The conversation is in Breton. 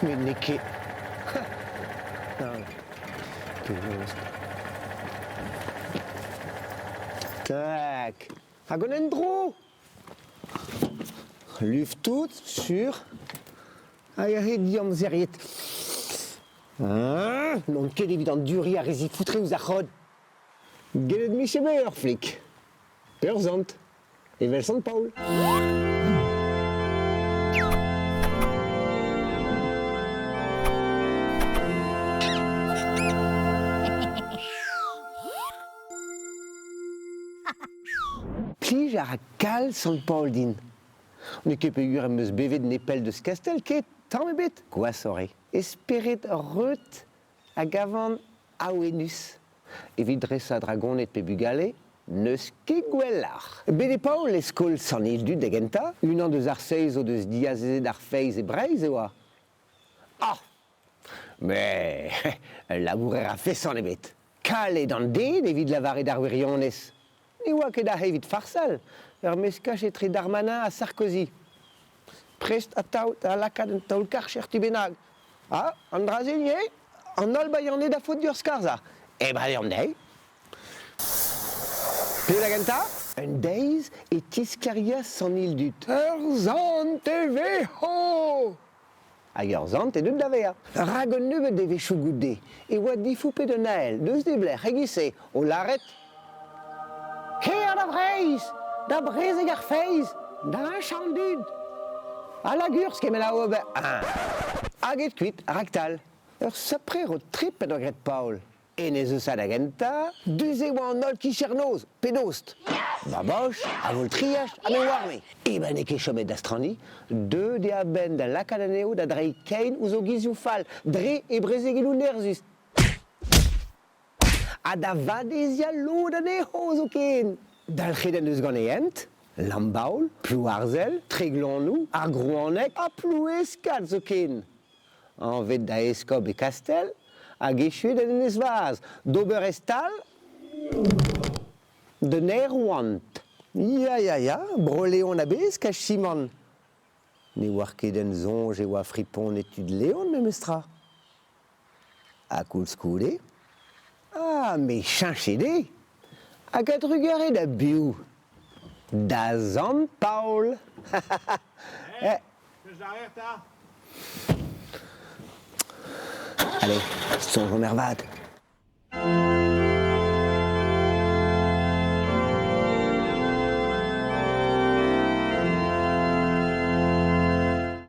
Mais niqué. Tac. Agonendro. Luft tout sur. Ayahedium zeriet. Non, quelle évidente durie à rési foutré ou zachod. Gelet Michel flic. Perzant. Et Vincent Paul. Plige à cal Saint Paul din. On est capable de me bever de Népel de ce castel qui est tant me bête. Quoi saurait? Espérer reut à gavant à Wenus. Et vidre sa dragon et pebugale. Ne skiguellar. Bede Paul l'escol s'en est du degenta. Une an de arseis ou de diazé d'arfeis et breiz et wa. Ah! Mais labourer a fait sans les bêtes. Cal est dans le dé, des vides lavarés d'arwiriones. Ni wa que da hevit farsal. Mescache et Darmanin à Sarkozy. Prest à taut à la cadre taul karcher tubenag. Ah, Andrazinier, en albayonné da faute dur scarza. Eh ben, on est. Puis la ganta? Un days et tiscaria sans île du Terzant TV ho! Agerzant et de davea. Ragon nube de vechougoude. Et wat di foupé de Naël, deux des blés, régissé, au l'arrête. Keer da vreis! Da brez e garfeiz, da chandud. A la gurs ket me la obe. Aget kuit, ractal. Sapre ro trip en ogret Paul. E ne eus a da genta, deus e oa an ol kichernoz, pedost. Baboch, a vol triach, a me warme. E ben e ket chomet da strani, deux de a ben da lakadaneo da drei kein ou zo gizioù fall, dre e brezegelou nerzus. A da vadezia lo da ne ho zo ken. Dal c'heden eus gant eent, lambaoul, plouarzel, treglonou, ar groannek, a ploueskat zo ken. An vet da eskob e kastel, hag echuet en eus vaz, d'ober estal, de ner oant. Ya, broleon a bez kaj simon. Ne war ket en zonj e oa fripon etud leon me mestra. A koulskoude. Ah, me chinchede. A kat rugare da biou. Da Zant Paul. Hé, que j'arrête, hein? Allez, songeons mervad.